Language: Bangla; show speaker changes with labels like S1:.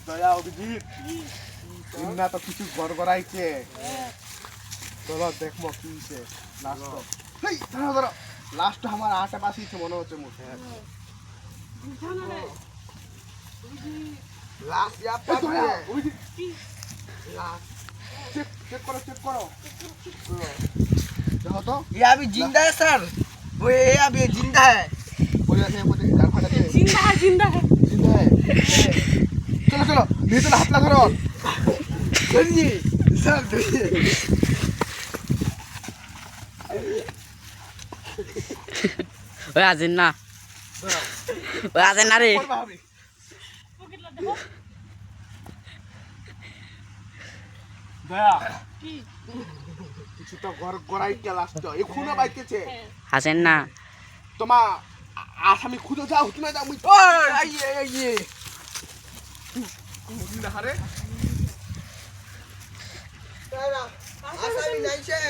S1: দয়া অভিজিৎ ইন্না তো কিছু গড়গড়াইছে চলো দেখবো কি হইছে লাস্ট হেই ধরো ধরো লাস্ট আমার আটা পাশিছে মনে হচ্ছে মুখে লাস্ট ইয়া পাবে অভিজিৎ লাস্ট চেক करो देखो तो
S2: ये अभी जिंदा है सर वो ये अभी जिंदा है
S1: बोले बोले यार फटा के
S3: जिंदा है
S1: जिंदा है चलो चलो नहीं तो हाथ ला धरो
S2: गंजी सर
S4: ওই আছেন না ওই আছেন না রে
S1: দয়া কিছু তো গড়াই কে লাস্ট এখনো বাইতেছে
S4: আছেন না
S1: তোমা আসামি খুঁজে যাও তুমি যাও মুই
S2: ओए आइए आइए
S1: কোন না হারে
S2: आसामी नहीं से